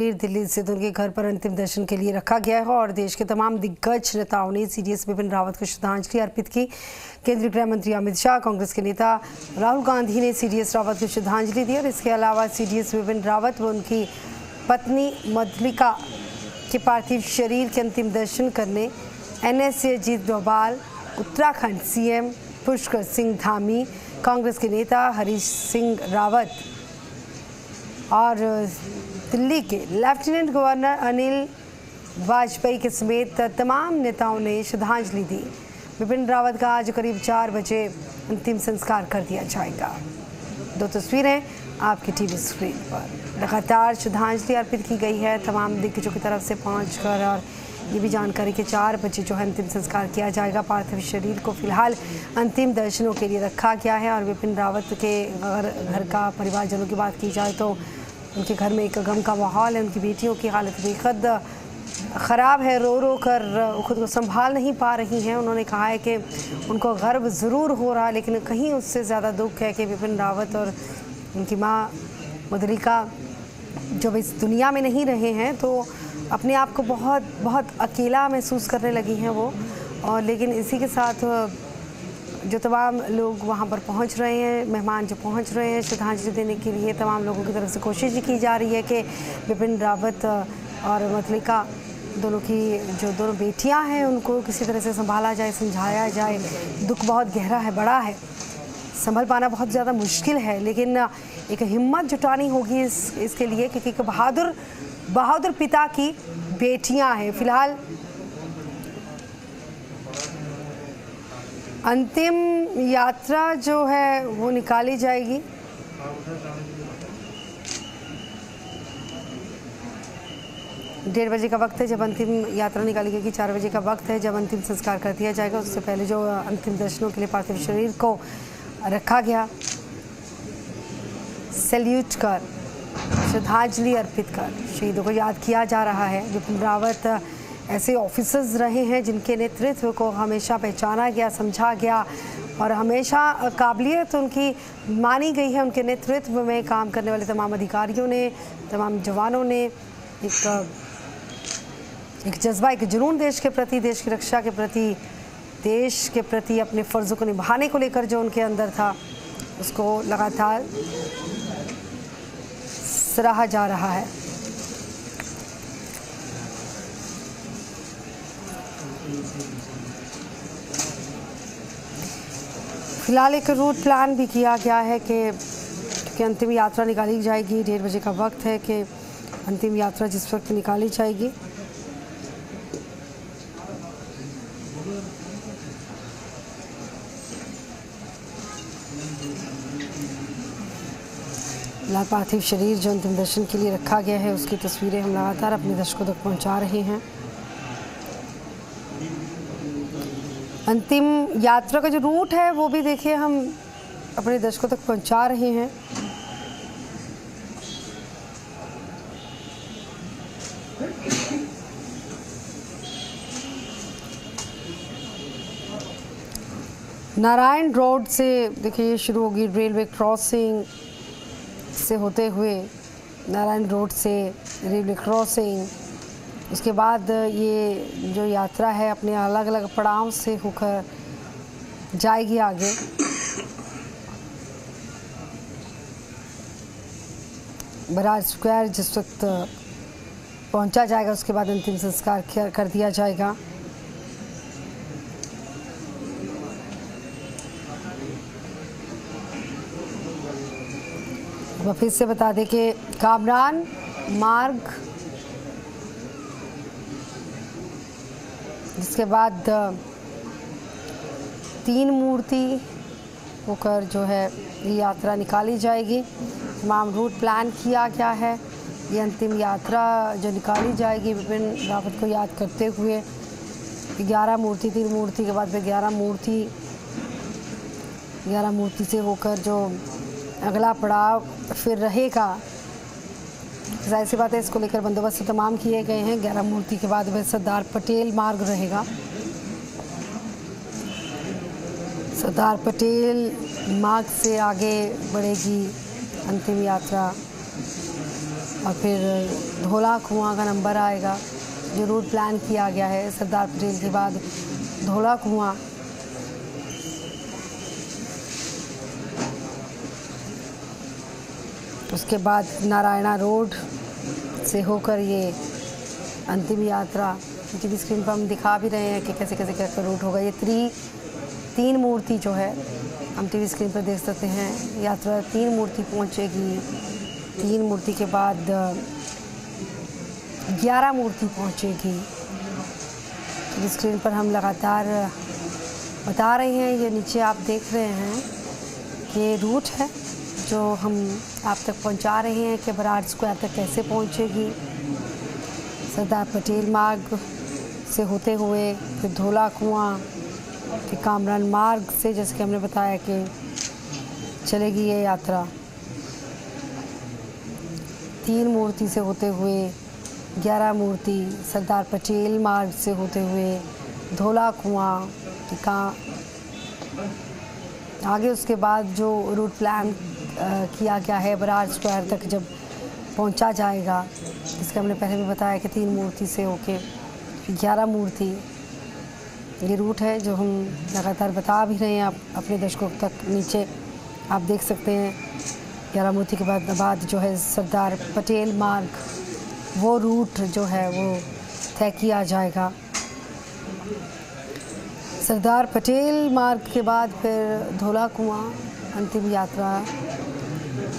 दिल्ली स्थित उनके घर पर अंतिम दर्शन के लिए रखा गया है और देश के तमाम दिग्गज नेताओं ने सीडीएस विपिन रावत को श्रद्धांजलि अर्पित की। केंद्रीय गृह मंत्री अमित शाह, कांग्रेस के नेता राहुल गांधी ने सीडीएस रावत को श्रद्धांजलि दी और इसके अलावा सीडीएस विपिन रावत व उनकी पत्नी मधुलिका के पार्थिव शरीर के अंतिम दर्शन करने एनएस अजीत डोभाल, उत्तराखंड सीएम पुष्कर सिंह धामी, कांग्रेस के नेता हरीश सिंह रावत और दिल्ली के लेफ्टिनेंट गवर्नर अनिल वाजपेयी के समेत तमाम नेताओं ने श्रद्धांजलि दी। विपिन रावत का आज करीब 4 बजे अंतिम संस्कार कर दिया जाएगा। 2 तस्वीरें आपकी टीवी स्क्रीन पर। लगातार श्रद्धांजलि अर्पित की गई है तमाम दिग्गजों की तरफ से पहुंचकर, और ये भी जानकारी कि 4 बजे जो है अंतिम संस्कार किया जाएगा। पार्थिव शरीर को फिलहाल अंतिम दर्शनों के लिए रखा गया है और विपिन रावत के घर का परिवारजनों की बात की जाए तो उनके घर में एक गम का माहौल है। उनकी बेटियों की हालत बेहद ख़राब है, रो रो कर खुद को संभाल नहीं पा रही हैं। उन्होंने कहा है कि उनको गर्व ज़रूर हो रहा है, लेकिन कहीं उससे ज़्यादा दुख है कि विपिन रावत और उनकी माँ मधुलिका जब इस दुनिया में नहीं रहे हैं तो अपने आप को बहुत बहुत अकेला महसूस करने लगी हैं वो। और लेकिन इसी के साथ जो तमाम लोग वहाँ पर पहुँच रहे हैं, मेहमान जो पहुँच रहे हैं श्रद्धांजलि देने के लिए, तमाम लोगों की तरफ से कोशिश की जा रही है कि विपिन रावत और मधुलिका दोनों की जो दोनों बेटियां हैं उनको किसी तरह से संभाला जाए, समझाया जाए। दुख बहुत गहरा है, बड़ा है, संभल पाना बहुत ज़्यादा मुश्किल है, लेकिन एक हिम्मत जुटानी होगी इसके लिए, क्योंकि एक बहादुर पिता की बेटियां हैं। फिलहाल अंतिम यात्रा जो है वो निकाली जाएगी। डेढ़ बजे का वक्त है जब अंतिम यात्रा निकाली गई। 4 बजे का वक्त है जब अंतिम संस्कार कर दिया जाएगा। उससे पहले जो अंतिम दर्शनों के लिए पार्थिव शरीर को रखा गया, सैल्यूट कर, श्रद्धांजलि अर्पित कर शहीदों को याद किया जा रहा है। विपिन रावत ऐसे ऑफिसर्स रहे हैं जिनके नेतृत्व को हमेशा पहचाना गया, समझा गया और हमेशा काबिलियत उनकी मानी गई है। उनके नेतृत्व में काम करने वाले तमाम अधिकारियों ने, तमाम जवानों ने एक जज्बा, एक जुनून देश के प्रति, देश की रक्षा के प्रति, देश के प्रति अपने फ़र्ज़ों को निभाने को लेकर जो उनके अंदर था, उसको लगातार सराहा जा रहा है। फिलहाल एक रूट प्लान भी किया गया है कि अंतिम यात्रा निकाली जाएगी। 1:30 बजे का वक्त है कि अंतिम यात्रा जिस वक्त निकाली जाएगी। फिलहाल पार्थिव शरीर जो अंतिम दर्शन के लिए रखा गया है उसकी तस्वीरें हम लगातार अपने दर्शकों तक पहुंचा रहे हैं। अंतिम यात्रा का जो रूट है वो भी देखिए हम अपने दर्शकों तक पहुंचा रहे हैं। नारायण रोड से देखिए ये शुरू होगी, रेलवे क्रॉसिंग से होते हुए नारायण रोड से रेलवे क्रॉसिंग, उसके बाद ये जो यात्रा है अपने अलग अलग पड़ाव से होकर जाएगी आगे। बराज स्क्वायर जिस वक्त पहुंचा जाएगा उसके बाद अंतिम संस्कार कर दिया जाएगा। अब फिर से बता दें कि कामरान मार्ग, जिसके बाद 3 मूर्ति होकर जो है ये यात्रा निकाली जाएगी। तमाम रूट प्लान किया गया है। ये अंतिम यात्रा जो निकाली जाएगी विपिन रावत को याद करते हुए, 11 मूर्ति, 3 मूर्ति के बाद फिर 11 मूर्ति से होकर जो अगला पड़ाव फिर रहेगा। जाहिर सी बात है इसको लेकर बंदोबस्त तमाम किए गए हैं। 11 मूर्ति के बाद वह सरदार पटेल मार्ग रहेगा। सरदार पटेल मार्ग से आगे बढ़ेगी अंतिम यात्रा। और फिर धौला कुआं का नंबर आएगा। जो रूट प्लान किया गया है सरदार पटेल के बाद धौला कुआं, उसके बाद नारायणा रोड से होकर ये अंतिम यात्रा, क्योंकि स्क्रीन पर हम दिखा भी रहे हैं कि कैसे कैसे क्या रूट होगा। ये तीन मूर्ति जो है हम टीवी स्क्रीन पर देख सकते हैं। यात्रा 3 मूर्ति पहुंचेगी, 3 मूर्ति के बाद 11 मूर्ति पहुंचेगी। टीवी स्क्रीन पर हम लगातार बता रहे हैं। ये नीचे आप देख रहे हैं कि रूट है जो हम आप तक पहुंचा रहे हैं कि बराड़ स्क्वायर तक कैसे पहुंचेगी। सरदार पटेल मार्ग से होते हुए फिर धौला कुआं, फिर कामरान मार्ग से, जैसे कि हमने बताया कि चलेगी ये यात्रा। 3 मूर्ति से होते हुए 11 मूर्ति सरदार पटेल मार्ग से होते हुए धौला कुआं का आगे। उसके बाद जो रूट प्लान किया गया है बराड़ स्क्वायर तक जब पहुंचा जाएगा, इसका हमने पहले भी बताया कि 3 मूर्ति से होके 11 मूर्ति, ये रूट है जो हम लगातार बता भी रहे हैं आप अपने दर्शकों तक। नीचे आप देख सकते हैं 11 मूर्ति के बाद जो है सरदार पटेल मार्ग, वो रूट जो है वो तय किया जाएगा। सरदार पटेल मार्ग के बाद फिर धौला कुआं अंतिम यात्रा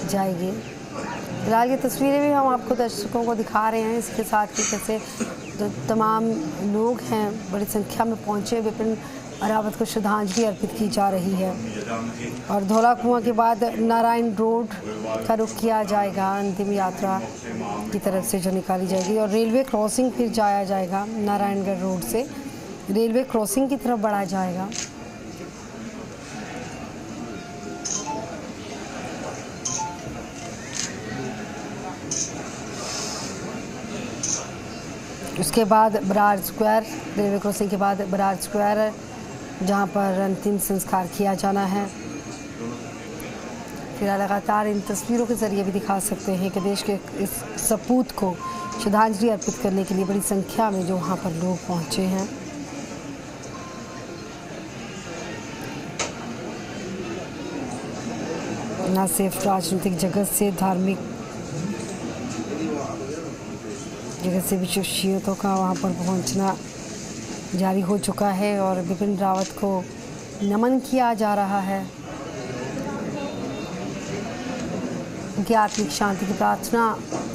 जाएगी। फिलहाल ये तस्वीरें भी हम आपको दर्शकों को दिखा रहे हैं। इसके साथ ही कैसे जो तमाम लोग हैं बड़ी संख्या में पहुंचे, विपिन रावत को श्रद्धांजलि अर्पित की जा रही है। और धौला कुआं के बाद नारायण रोड का रुख किया जाएगा अंतिम यात्रा की तरफ से जो निकाली जाएगी। और रेलवे क्रॉसिंग फिर जाया जाएगा, नारायणगढ़ रोड से रेलवे क्रॉसिंग की तरफ बढ़ा जाएगा। उसके बाद बराड़ स्क्वायर, रेलवे क्रॉसिंग के बाद बराड़ स्क्वायर जहां पर अंतिम संस्कार किया जाना है। फिर लगातार इन तस्वीरों के ज़रिए भी दिखा सकते हैं कि देश के इस सपूत को श्रद्धांजलि अर्पित करने के लिए बड़ी संख्या में जो वहाँ पर लोग पहुँचे हैं। न सिर्फ राजनीतिक जगत से, धार्मिक जगत से भी शख्सियतों का वहाँ पर पहुँचना जारी हो चुका है और विपिन रावत को नमन किया जा रहा है। उनकी आत्मिक शांति की प्रार्थना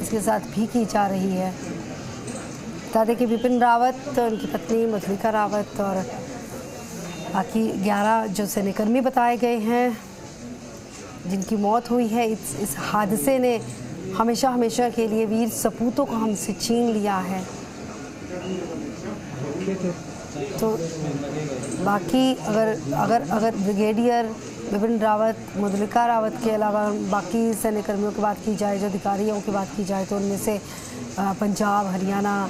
इसके साथ भी की जा रही है। बता दें कि विपिन रावत, उनकी पत्नी मधुलिका रावत और बाकी 11 जो सैन्यकर्मी बताए गए हैं जिनकी मौत हुई है, इस हादसे ने हमेशा हमेशा के लिए वीर सपूतों को हमसे छीन लिया है। तो बाकी अगर ब्रिगेडियर विपिन रावत, मधुलिका रावत के अलावा बाकी सैन्यकर्मियों की बात की जाए, जो अधिकारियों की बात की जाए, तो उनमें से पंजाब, हरियाणा,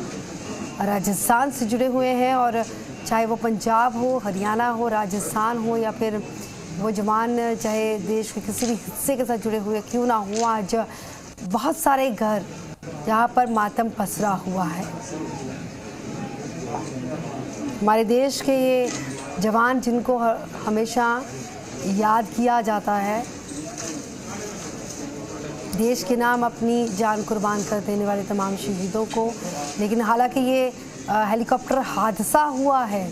राजस्थान से जुड़े हुए हैं। और चाहे वो पंजाब हो, हरियाणा हो, राजस्थान हो या फिर वो जवान चाहे देश के किसी भी हिस्से के साथ जुड़े हुए क्यों ना हो, आज बहुत सारे घर जहाँ पर मातम पसरा हुआ है। हमारे देश के ये जवान जिनको हमेशा याद किया जाता है, देश के नाम अपनी जान कुर्बान कर देने वाले तमाम शहीदों को। लेकिन हालांकि ये हेलीकॉप्टर हादसा हुआ है,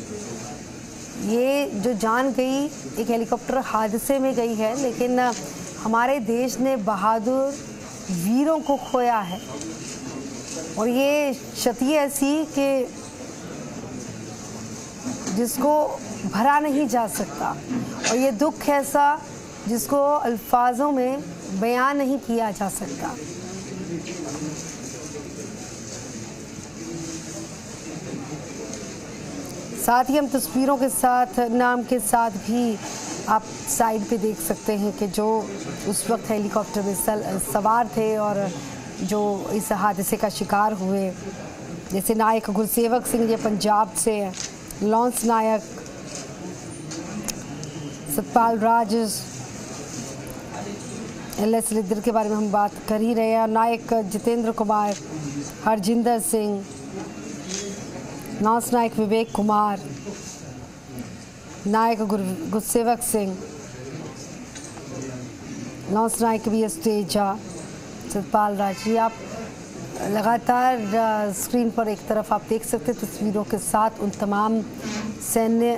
ये जो जान गई एक हेलीकॉप्टर हादसे में गई है, लेकिन हमारे देश ने बहादुर वीरों को खोया है। और ये क्षति ऐसी कि जिसको भरा नहीं जा सकता, और ये दुख ऐसा जिसको अल्फाजों में बयान नहीं किया जा सकता। साथ ही हम तस्वीरों के साथ, नाम के साथ भी आप साइड पे देख सकते हैं कि जो उस वक्त हेलीकॉप्टर में सवार थे और जो इस हादसे का शिकार हुए, जैसे नायक गुरसेवक सिंह, ये पंजाब से, लॉन्स नायक, सतपाल राज, एल.एस. लिद्दर के बारे में हम बात कर ही रहे हैं। नायक जितेंद्र कुमार, हरजिंदर सिंह, नौस नायक विवेक कुमार, नायक गुरसेवक सिंह, नौस नायक वी.एस. तेजा, सतपाल राजी। आप लगातार स्क्रीन पर एक तरफ आप देख सकते हैं तस्वीरों के साथ उन तमाम सैन्य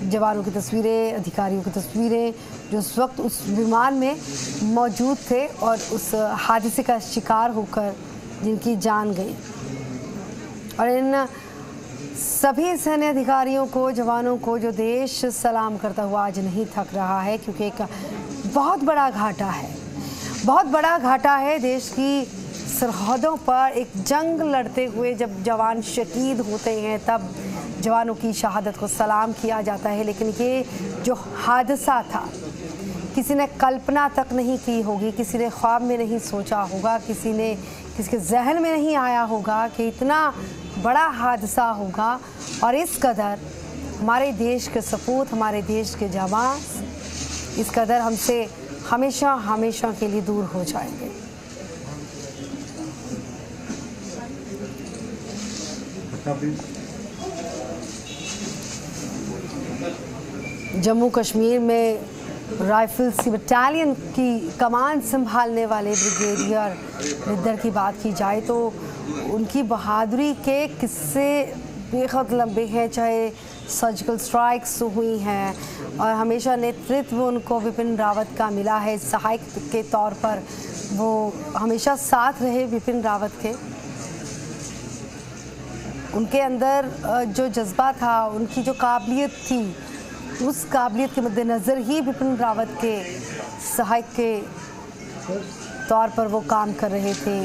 जवानों की तस्वीरें, अधिकारियों की तस्वीरें जो उस वक्त उस विमान में मौजूद थे और उस हादसे का शिकार होकर जिनकी जान गई। और इन सभी सैन्य अधिकारियों को, जवानों को जो देश सलाम करता हुआ आज नहीं थक रहा है, क्योंकि एक बहुत बड़ा घाटा है, बहुत बड़ा घाटा है। देश की सरहदों पर एक जंग लड़ते हुए जब जवान शहीद होते हैं तब जवानों की शहादत को सलाम किया जाता है। लेकिन ये जो हादसा था, किसी ने कल्पना तक नहीं की होगी, किसी ने ख्वाब में नहीं सोचा होगा, किसी के जहन में नहीं आया होगा कि इतना बड़ा हादसा होगा। और इस कदर हमारे देश के सपूत, हमारे देश के जवान इस कदर हमसे हमेशा हमेशा के लिए दूर हो जाएंगे। जम्मू कश्मीर में राइफल्स की बटालियन की कमान संभालने वाले ब्रिगेडियर लिद्दर की बात की जाए तो उनकी बहादुरी के किस्से बेहद लंबे हैं। चाहे सर्जिकल स्ट्राइक्स हुई हैं और हमेशा नेतृत्व उनको विपिन रावत का मिला है, सहायक के तौर पर वो हमेशा साथ रहे विपिन रावत के। उनके अंदर जो जज्बा था, उनकी जो काबिलियत थी, उस काबिलियत के मद्देनज़र ही विपिन रावत के सहायक के तौर पर वो काम कर रहे थे।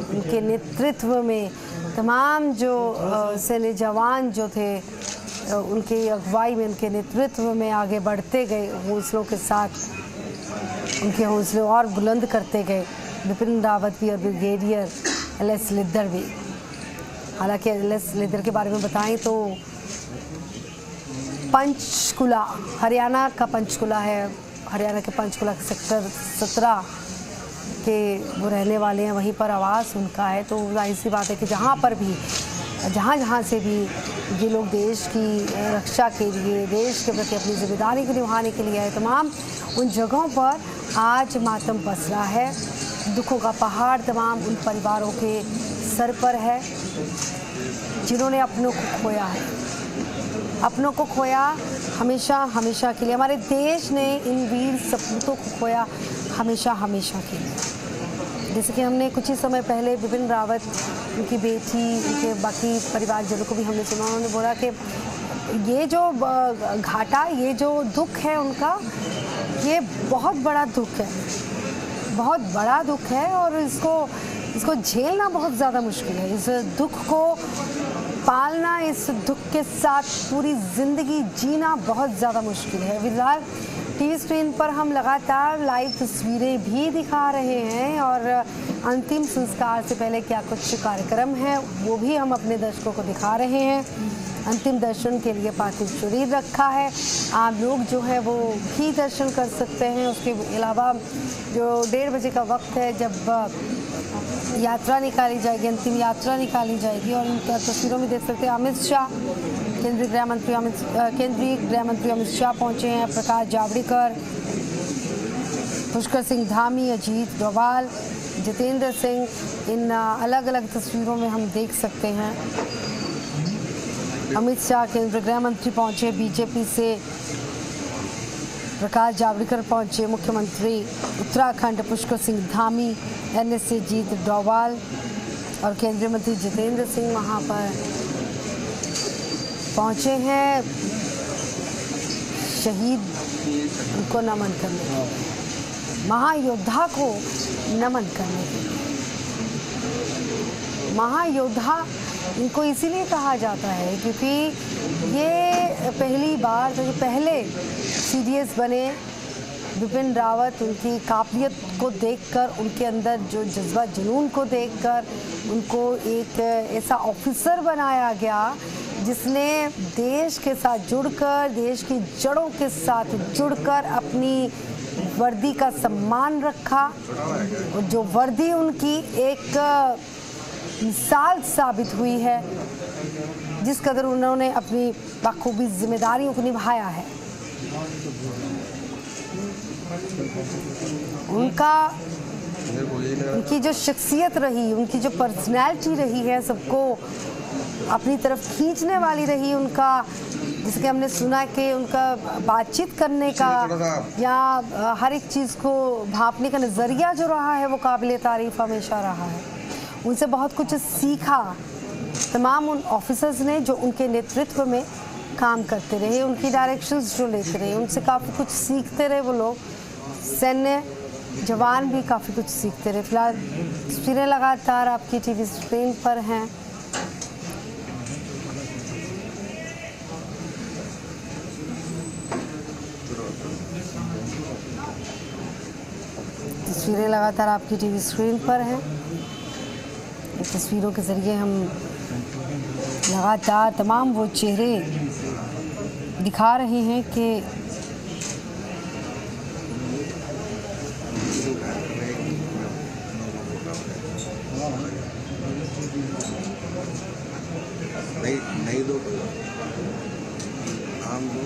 उनके नेतृत्व में तमाम जो सैन्य जवान जो थे, उनकी अगुवाई में, उनके नेतृत्व में आगे बढ़ते गए, हौसलों के साथ उनके हौसले और बुलंद करते गए विपिन रावत भी और ब्रिगेडियर एल.एस. लिद्दर भी। हालांकि एल.एस. लिद्दर के बारे में बताएं तो पंचकुला, हरियाणा का पंचकुला है, हरियाणा के पंचकुला के सेक्टर 17 के वो रहने वाले हैं, वहीं पर आवास उनका है। तो जाहिर सी बात है कि जहाँ पर भी, जहाँ से भी ये लोग देश की रक्षा के लिए, देश के प्रति अपनी जिम्मेदारी को निभाने के लिए आए, तमाम उन जगहों पर आज मातम पसरा है। दुखों का पहाड़ तमाम उन परिवारों के सर पर है जिन्होंने अपनों को खोया है, अपनों को खोया हमेशा हमेशा के लिए। हमारे देश ने इन वीर सपूतों को खोया हमेशा हमेशा के लिए। जैसे कि हमने कुछ ही समय पहले विपिन रावत, उनकी बेटी, उनके बाकी परिवारजनों को भी हमने सुना, उन्होंने बोला कि ये जो घाटा, ये जो दुख है उनका, ये बहुत बड़ा दुख है, बहुत बड़ा दुख है और इसको झेलना बहुत ज़्यादा मुश्किल है। इस दुख को पालना, इस दुख के साथ पूरी ज़िंदगी जीना बहुत ज़्यादा मुश्किल है। फिलहाल टीवी स्क्रीन पर हम लगातार लाइव तस्वीरें भी दिखा रहे हैं और अंतिम संस्कार से पहले क्या कुछ कार्यक्रम है वो भी हम अपने दर्शकों को दिखा रहे हैं। अंतिम दर्शन के लिए पार्थिव शरीर रखा है, आप लोग जो है वो भी दर्शन कर सकते हैं। उसके अलावा जो 1:30 बजे का वक्त है जब यात्रा निकाली जाएगी, अंतिम यात्रा निकाली जाएगी और इन तस्वीरों में देख सकते हैं अमित शाह, केंद्रीय गृह मंत्री अमित शाह पहुंचे हैं, प्रकाश जावड़ेकर, पुष्कर सिंह धामी, अजीत डोभाल, जितेंद्र सिंह। इन अलग अलग तस्वीरों में हम देख सकते हैं अमित शाह केंद्रीय गृह मंत्री पहुंचे, बीजेपी से प्रकाश जावड़ेकर पहुंचे, मुख्यमंत्री उत्तराखंड पुष्कर सिंह धामी, एनएस से अजीत डोभाल और केंद्रीय मंत्री जितेंद्र सिंह वहां पर पहुंचे हैं शहीद को नमन करने के लिए, महायोद्धा को नमन करने के लिए। महायोद्धा इनको इसीलिए कहा जाता है क्योंकि ये पहली बार, जो पहले सीडीएस बने विपिन रावत, उनकी काबिलियत को देखकर, उनके अंदर जो जज्बा जुनून को देखकर उनको एक ऐसा ऑफिसर बनाया गया जिसने देश के साथ जुड़कर, देश की जड़ों के साथ जुड़कर अपनी वर्दी का सम्मान रखा और जो वर्दी उनकी एक मिसाल साबित हुई है, जिस कदर उन्होंने अपनी बखूबी जिम्मेदारियों को निभाया है। उनकी जो शख्सियत रही, उनकी जो पर्सनैलिटी रही है, सबको अपनी तरफ खींचने वाली रही। उनका, जैसे कि हमने सुना कि उनका बातचीत करने का या हर एक चीज़ को भांपने का नज़रिया जो रहा है वो काबिल तारीफ़ हमेशा रहा है। उनसे बहुत कुछ सीखा तमाम उन ऑफिसर्स ने जो उनके नेतृत्व में काम करते रहे, उनकी डायरेक्शंस जो लेते रहे, उनसे काफ़ी कुछ सीखते रहे वो लोग। सैन्य जवान भी काफ़ी कुछ सीखते रहे। फिलहाल तस्वीरें लगातार आपकी टीवी स्क्रीन पर हैं। तस्वीरें लगातार आपकी टीवी स्क्रीन पर हैं। इन तस्वीरों के ज़रिए हम लगातार तमाम वो चेहरे दिखा रहे हैं कि नहीं दो आम दो।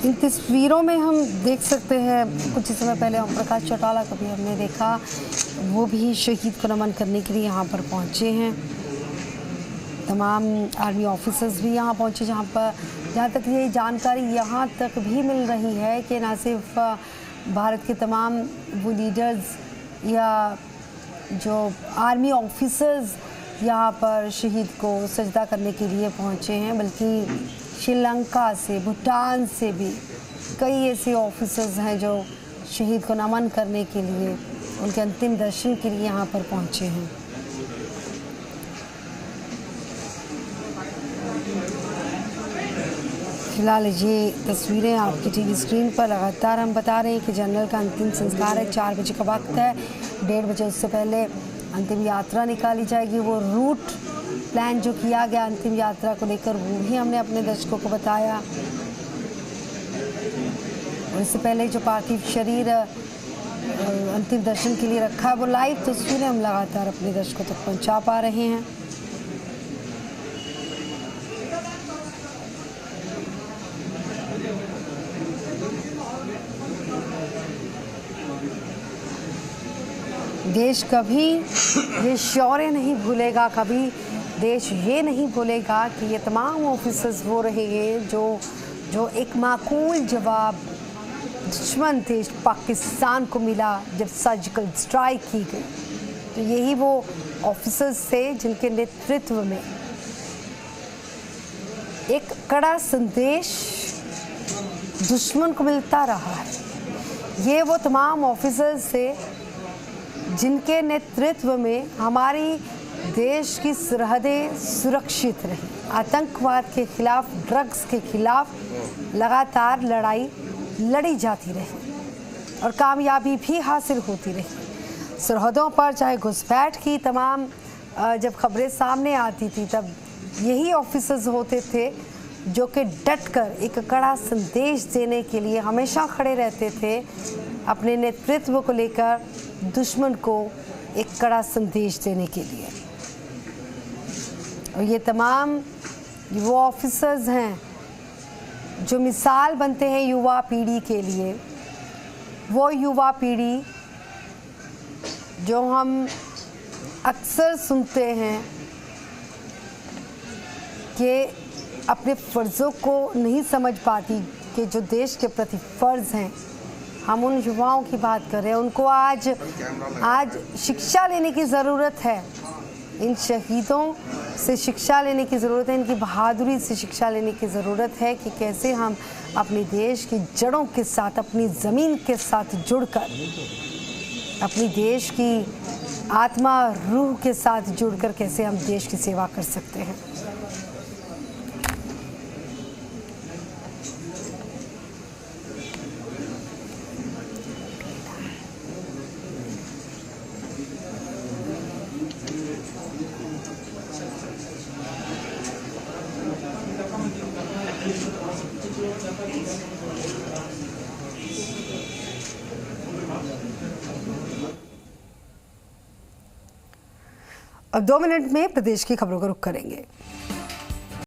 इन तस्वीरों में हम देख सकते हैं कुछ ही समय पहले ओम प्रकाश चौटाला को भी हमने देखा, वो भी शहीद को नमन करने के लिए यहाँ पर पहुँचे हैं। तमाम आर्मी ऑफिसर्स भी यहाँ पहुँचे, जहाँ तक ये जानकारी यहाँ तक भी मिल रही है कि ना सिर्फ भारत के तमाम वो लीडर्स या जो आर्मी ऑफिसर्स यहाँ पर शहीद को सजदा करने के लिए पहुँचे हैं, बल्कि श्रीलंका से, भूटान से भी कई ऐसे ऑफिसर्स हैं जो शहीद को नमन करने के लिए, उनके अंतिम दर्शन के लिए यहाँ पर पहुँचे हैं। फिलहाल ये तस्वीरें आपकी टीवी स्क्रीन पर लगातार हम बता रहे हैं कि जनरल का अंतिम संस्कार है, 4 बजे का वक्त है, 1:30 बजे उससे पहले अंतिम यात्रा निकाली जाएगी। वो रूट प्लान जो किया गया अंतिम यात्रा को लेकर, वो भी हमने अपने दर्शकों को बताया। और इससे पहले जो पार्थिव शरीर अंतिम दर्शन के लिए रखा है, वो लाइव तस्वीरें हम लगातार अपने दर्शकों तक पहुंचा पा रहे हैं। देश कभी ये शौर्य नहीं भूलेगा, कभी देश ये नहीं भूलेगा कि ये तमाम ऑफिसर्स वो रहे हैं जो एक माकूल जवाब दुश्मन देश पाकिस्तान को मिला जब सर्जिकल स्ट्राइक की गई। तो यही वो ऑफिसर्स थे जिनके नेतृत्व में एक कड़ा संदेश दुश्मन को मिलता रहा है। ये वो तमाम ऑफिसर्स थे जिनके नेतृत्व में हमारी देश की सरहदें सुरक्षित रही, आतंकवाद के खिलाफ, ड्रग्स के खिलाफ लगातार लड़ाई लड़ी जाती रही और कामयाबी भी हासिल होती रही। सरहदों पर चाहे घुसपैठ की तमाम जब खबरें सामने आती थी, तब यही ऑफिसर्स होते थे जो कि डटकर एक कड़ा संदेश देने के लिए हमेशा खड़े रहते थे, अपने नेतृत्व को लेकर दुश्मन को एक कड़ा संदेश देने के लिए। और ये तमाम वो ऑफिसर्स हैं जो मिसाल बनते हैं युवा पीढ़ी के लिए। वो युवा पीढ़ी जो हम अक्सर सुनते हैं कि अपने फ़र्ज़ों को नहीं समझ पाती कि जो देश के प्रति फ़र्ज़ हैं, हम उन युवाओं की बात कर रहे हैं। उनको आज शिक्षा लेने की ज़रूरत है, इन शहीदों से शिक्षा लेने की ज़रूरत है, इनकी बहादुरी से शिक्षा लेने की ज़रूरत है कि कैसे हम अपने देश की जड़ों के साथ, अपनी ज़मीन के साथ जुड़कर, अपनी देश की आत्मा, रूह के साथ जुड़कर कैसे हम देश की सेवा कर सकते हैं। अब 2 मिनट में प्रदेश की खबरों का रुख करेंगे।